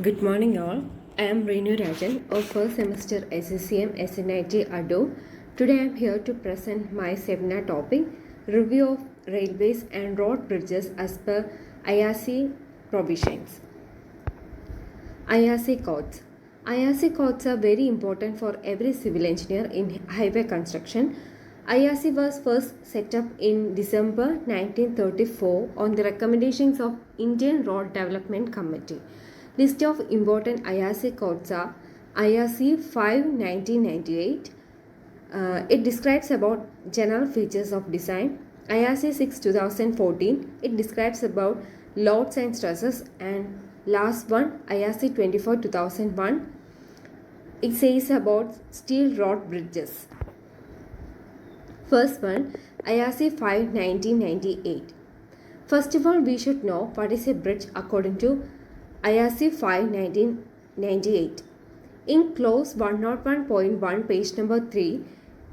Good morning all. I am Renu Rajan of first semester SCCM SNIT ADO. Today I am here to present my seminar topic Review of Railways and Road Bridges as per IRC provisions. IRC codes. IRC codes are very important for every civil engineer in highway construction. IRC was first set up in December 1934 on the recommendations of Indian Road Development Committee. List of important IRC codes are IRC 5 1998. It describes about general features of design. IRC 6 2014. It describes about loads and stresses. And last one, IRC 24 2001. It says about steel rod bridges. First one, IRC 5 1998. First of all, we should know what is a bridge according to IRC 5 1998. In clause 101.1 page number 3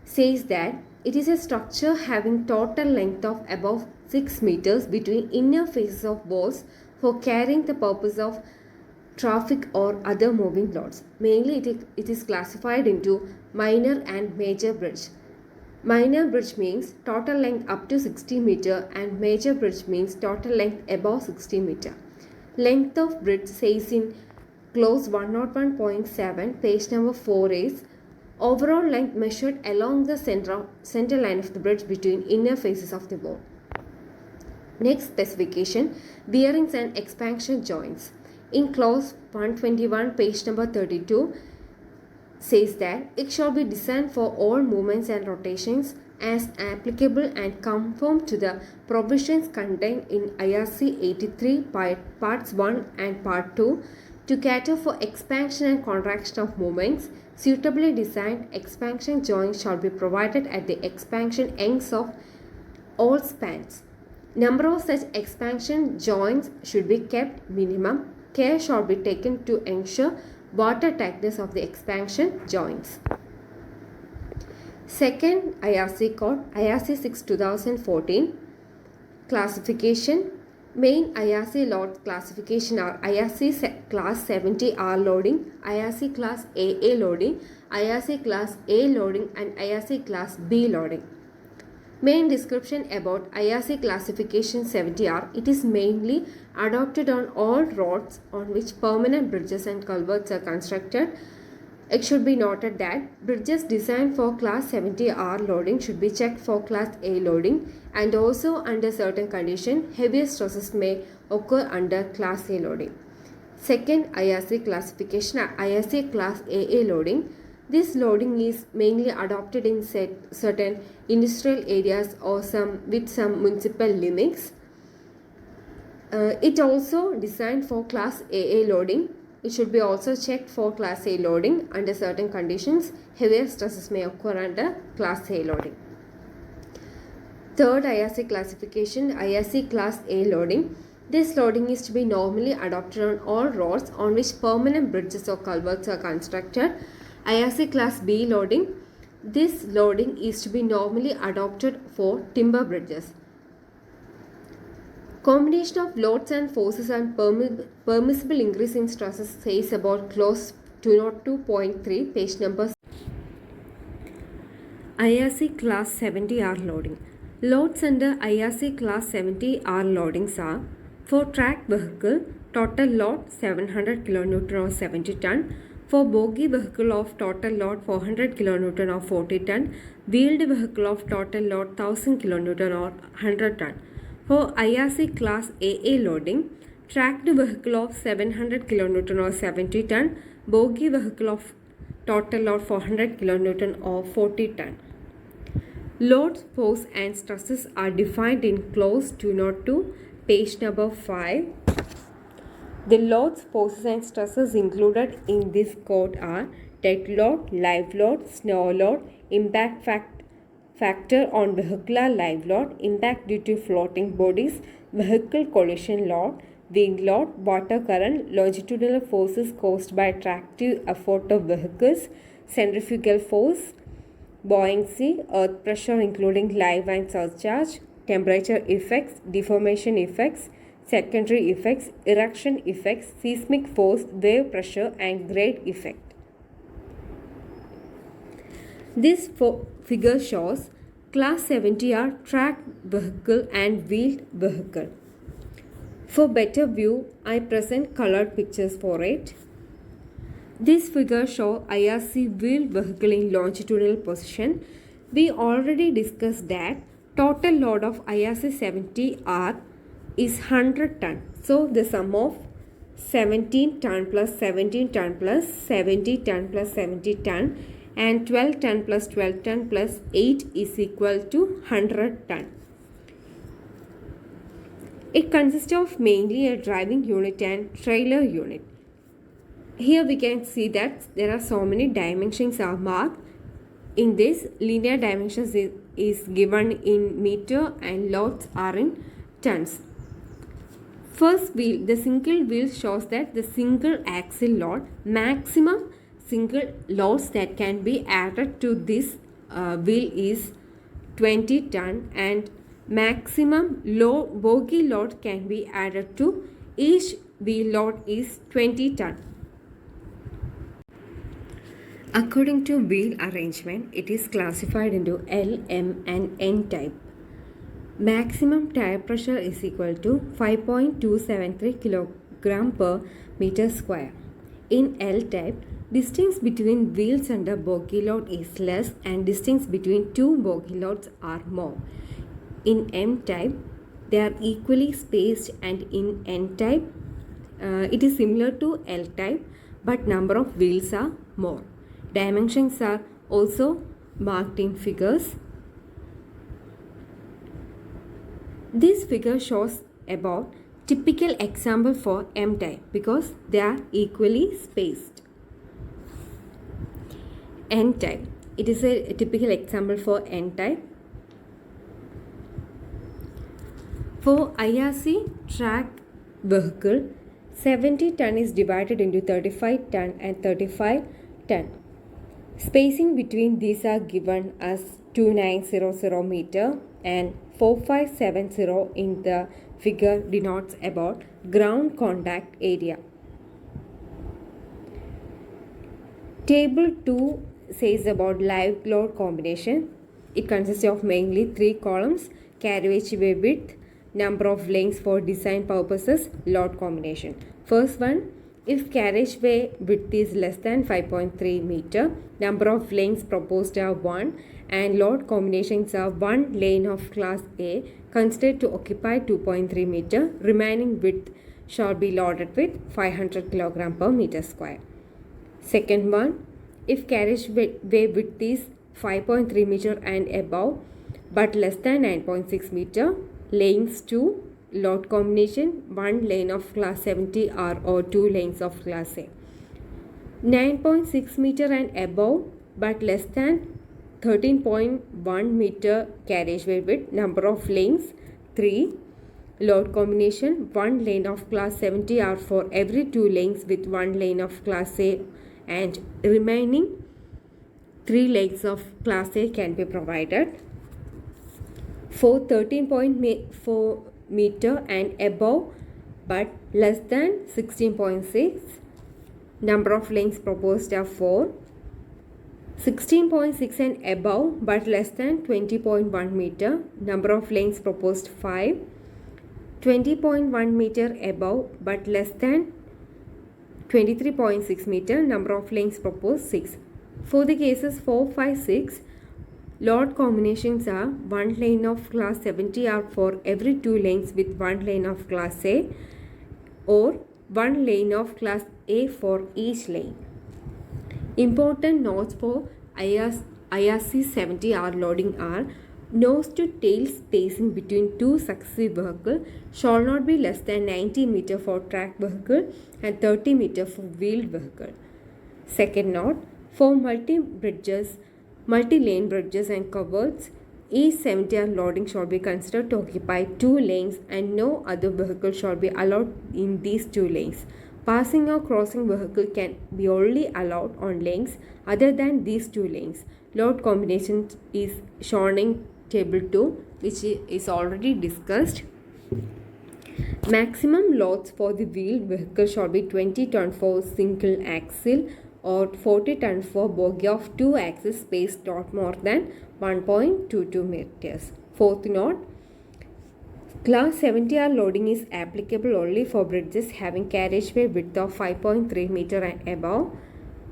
says that it is a structure having total length of above 6 meters between inner faces of walls for carrying the purpose of traffic or other moving loads. Mainly it is classified into minor and major bridge. Minor bridge means total length up to 60 meter and major bridge means total length above 60 meter. Length of bridge says in clause 101.7 page number 4 is overall length measured along the center line of the bridge between inner faces of the wall. Next, specification, bearings and expansion joints. In clause 121 page number 32 says that it shall be designed for all movements and rotations as applicable and conform to the provisions contained in IRC 83 parts 1 and part 2 to cater for expansion and contraction of movements. Suitably designed expansion joints shall be provided at the expansion ends of all spans. Number of such expansion joints should be kept minimum. Care shall be taken to ensure watertightness of the expansion joints. Second IRC code, IRC 6 2014. Classification. Main IRC load classification are IRC class 70R loading, IRC class AA loading, IRC class A loading and IRC class B loading. Main description about IRC classification 70R. It is mainly adopted on all roads on which permanent bridges and culverts are constructed. It should be noted that bridges designed for class 70R loading should be checked for class A loading, and also under certain conditions heavier stresses may occur under class A loading. Second IRC classification, IRC class AA loading. This loading is mainly adopted in certain industrial areas or with some municipal limits. It also designed for class AA loading. It should be also checked for class A loading. Under certain conditions, heavier stresses may occur under class A loading. Third IRC classification, IRC class A loading. This loading is to be normally adopted on all roads on which permanent bridges or culverts are constructed. IRC class B loading. This loading is to be normally adopted for timber bridges. Combination of loads and forces and permissible increase in stresses says about clause 202.3 page number. IRC class 70R loading. Loads under IRC class 70R loadings are: for track vehicle, total load 700 kN or 70 ton. For bogie vehicle of total load 400 kN or 40 ton. Wheeled vehicle of total load 1000 kN or 100 ton. For IRC class AA loading, tracked vehicle of 700 kN or 70 ton, bogie vehicle of total load 400 kN or 40 ton. Loads, force and stresses are defined in clause 202, page number 5. The loads, forces and stresses included in this code are dead load, live load, snow load, impact factor on vehicular live load, impact due to floating bodies, vehicle collision load, wing load, water current, longitudinal forces caused by tractive effort of vehicles, centrifugal force, buoyancy, earth pressure including live and surcharge, temperature effects, deformation effects, secondary effects, erection effects, seismic force, wave pressure, and grade effect. This figure shows Class 70R tracked vehicle and wheeled vehicle. For better view, I present colored pictures for it. This figure shows IRC wheeled vehicle in longitudinal position. We already discussed that total load of IRC 70R is 100 ton. So the sum of 17 ton plus 17 ton plus 70 ton plus 70 ton and 12 ton plus 12 ton plus 8 is equal to 100 ton. It consists of mainly a driving unit and trailer unit. Here we can see that there are so many dimensions are marked. In this, linear dimensions is given in meter and loads are in tons. First wheel, the single wheel shows that the single axle load, maximum single loads that can be added to this wheel is 20 ton and maximum bogie load can be added to each wheel load is 20 ton. According to wheel arrangement, it is classified into L, M and N type. Maximum tire pressure is equal to 5.273 kg per meter square. In L type, distance between wheels under bogie load is less and distance between two bogie loads are more. In M type, they are equally spaced and in N type, it is similar to L type but number of wheels are more. Dimensions are also marked in figures. This figure shows about typical example for M type because they are equally spaced. N type. It is a typical example for N type. For IRC track vehicle, 70 ton is divided into 35 ton and 35 ton. Spacing between these are given as 2900 meter and 4570 in the figure denotes about ground contact area. Table 2 says about live load combination. It consists of mainly 3 columns: carriageway width, number of lanes for design purposes, load combination. First one, if carriageway width is less than 5.3 meter, number of lanes proposed are 1 and load combinations are 1 lane of class A considered to occupy 2.3 meter, remaining width shall be loaded with 500 kg per meter square. Second one, if carriageway width is 5.3 meter and above but less than 9.6 meter, lanes 2, load combination 1 lane of class 70R or 2 lanes of class A. 9.6 meter and above but less than 13.1 meter carriageway width, number of lanes 3, load combination 1 lane of class 70R for every 2 lanes with 1 lane of class A and remaining 3 lanes of class A can be provided. For 13.4 meter and above but less than 16.6, number of lanes proposed are 4. 16.6 and above but less than 20.1 meter, number of lanes proposed 5. 20.1 meter above but less than 23.6 meter, number of lanes proposed 6. For the cases 4, 5, 6, load combinations are 1 lane of class 70R for every 2 lanes with 1 lane of class A or 1 lane of class A for each lane. Important notes for IRC 70R loading are: nose to tail spacing between two successive vehicles shall not be less than 90 meter for track vehicle and 30 meter for wheeled vehicle. Second note, for multi-lane bridges and culverts, each 70R loading shall be considered to occupy 2 lanes and no other vehicle shall be allowed in these 2 lanes. Passing or crossing vehicle can be only allowed on lanes other than these 2 lanes. Load combination is shown in table 2, which is already discussed. Maximum loads for the wheeled vehicle shall be 20 ton for single axle or 40 ton for bogie of 2 axles spaced not more than 1.22 meters. Fourth note, Class 70R loading is applicable only for bridges having carriageway width of 5.3 meter and above.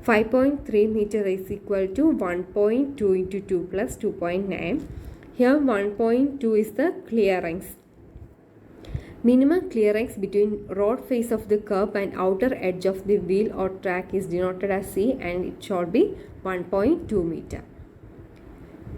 5.3 meter is equal to 1.2 into 2 plus 2.9. Here 1.2 is the clearance. Minimum clearance between road face of the curb and outer edge of the wheel or track is denoted as C and it should be 1.2 meter.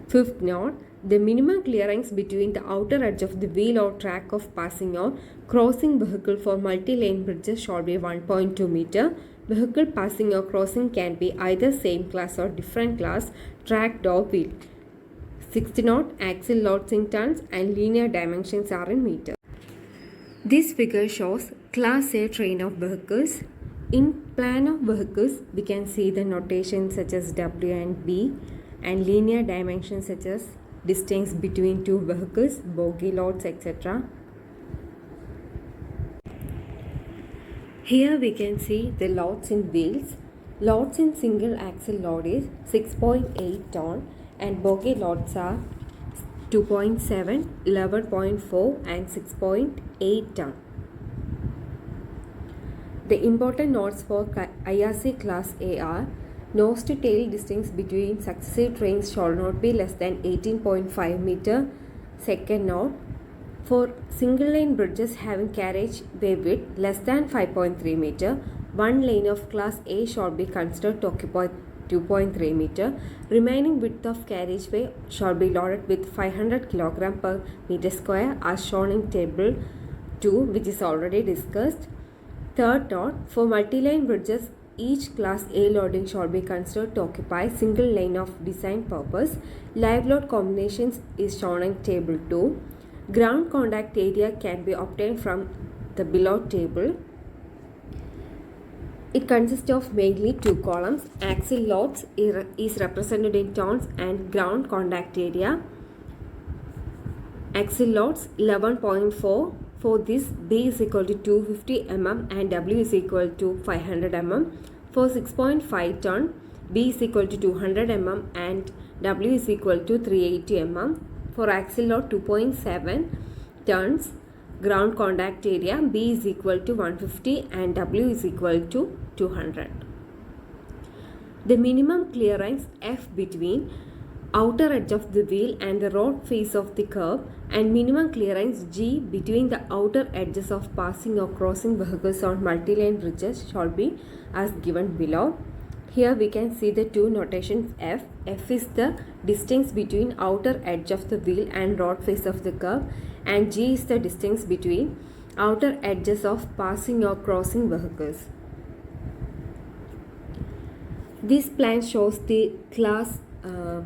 Fifth note, the minimum clearance between the outer edge of the wheel or track of passing or crossing vehicle for multi-lane bridges should be 1.2 meter. Vehicle passing or crossing can be either same class or different class, tracked or wheel. Sixth note, axle loads in tons and linear dimensions are in meters. This figure shows Class A train of vehicles. In plan of vehicles, we can see the notation such as W and B and linear dimensions such as distance between two vehicles, bogie loads, etc. Here we can see the loads in wheels. Loads in single axle load is 6.8 ton and bogie loads are 2.7, 11.4 and 6.8 ton. The important notes for IRC Class A are: nose to tail distance between successive trains shall not be less than 18.5 meter. Second note, for single lane bridges having carriageway width less than 5.3 meter, one lane of Class A shall be considered to occupy 2.3 meter. Remaining width of carriageway shall be loaded with 500 kg per meter square as shown in table 2, which is already discussed. Third note, for multi-lane bridges, each Class A loading shall be considered to occupy single lane of design purpose. Live load combinations is shown in table 2. Ground contact area can be obtained from the below table. It consists of mainly two columns. Axle loads is represented in tons and ground contact area. Axle loads 11.4. For this, B is equal to 250 mm and W is equal to 500 mm. For 6.5 ton, B is equal to 200 mm and W is equal to 380 mm. For axle load 2.7 tons, ground contact area, B is equal to 150 and W is equal to 200. The minimum clearance F between outer edge of the wheel and the road face of the curb and minimum clearance G between the outer edges of passing or crossing vehicles on multi-lane bridges shall be as given below. Here we can see the two notations F. F is the distance between outer edge of the wheel and road face of the curb and G is the distance between outer edges of passing or crossing vehicles. This plan shows the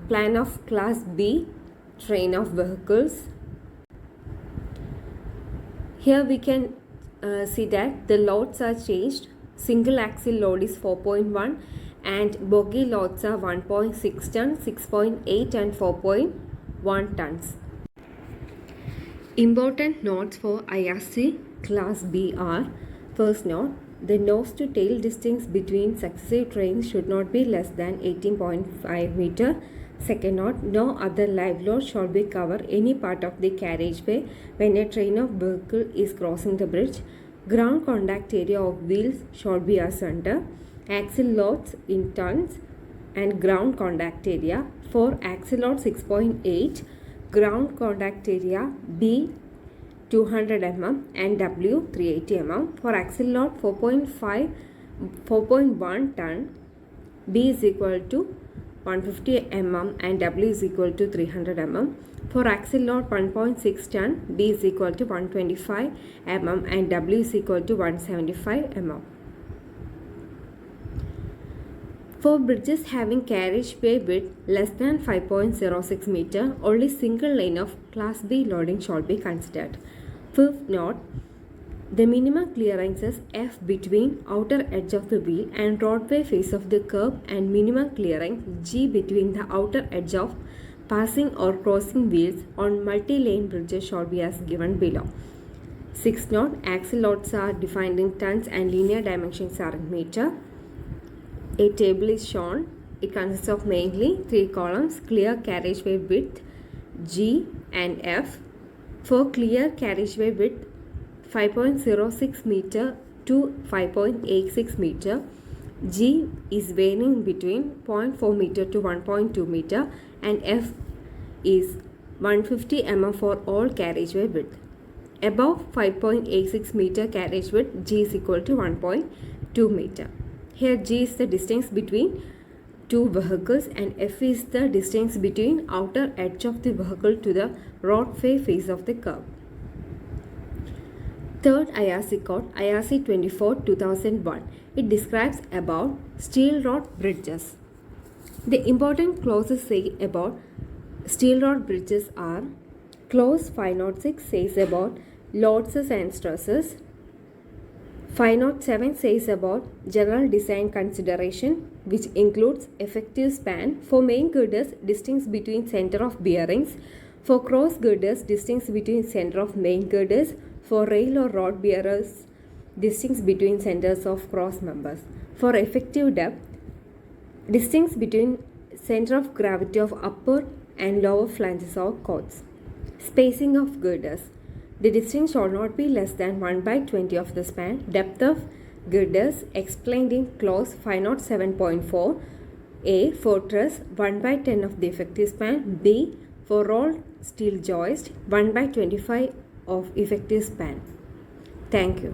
plan of Class B train of vehicles. Here we can see that the loads are changed. Single axle load is 4.1 and bogie loads are 1.6 ton, 6.8 and 4.1 tons. Important notes for IRC Class B are: first note, the nose to tail distance between successive trains should not be less than 18.5 meter. Second note, no other live load shall be cover any part of the carriageway when a train of vehicle is crossing the bridge. Ground contact area of wheels shall be as under. Axle loads in tons and ground contact area. For axle load 6.8, ground contact area B 200 mm and W 380 mm. For axle load 4.1 ton, B is equal to 150 mm and W is equal to 300 mm. For axle load 1.6 ton, B is equal to 125 mm and W is equal to 175 mm. For bridges having carriageway width less than 5.06 meter, only single lane of Class B loading shall be considered. Fifth note, the minimum clearances F between outer edge of the wheel and roadway face of the curb and minimum clearance G between the outer edge of passing or crossing wheels on multi-lane bridges shall be as given below. 6 knot. Axle loads are defined in tons and linear dimensions are in meter. A table is shown. It consists of mainly 3 columns: clear carriageway width G and F. For clear carriageway width 5.06 meter to 5.86 meter, G is varying between 0.4 meter to 1.2 meter and F is 150 mm for all carriageway width. Above 5.86 meter carriage width, G is equal to 1.2 meter. Here G is the distance between two vehicles and F is the distance between outer edge of the vehicle to the roadway face of the curb. Third IRC code, IRC 24/2001. It describes about steel rod bridges. The important clauses say about steel rod bridges are: Clause 506 says about loads and stresses. 507 says about general design consideration, which includes effective span. For main girders, distance between center of bearings. For cross girders, distance between center of main girders. For rail or rod bearers, distance between centers of cross members. For effective depth, distance between center of gravity of upper and lower flanges or chords. Spacing of girders. The distance shall not be less than 1/20 of the span. Depth of girders explained in clause 507.4. A. For truss, 1/10 of the effective span. B. For rolled steel joist, 1/25 of effective span. Thank you.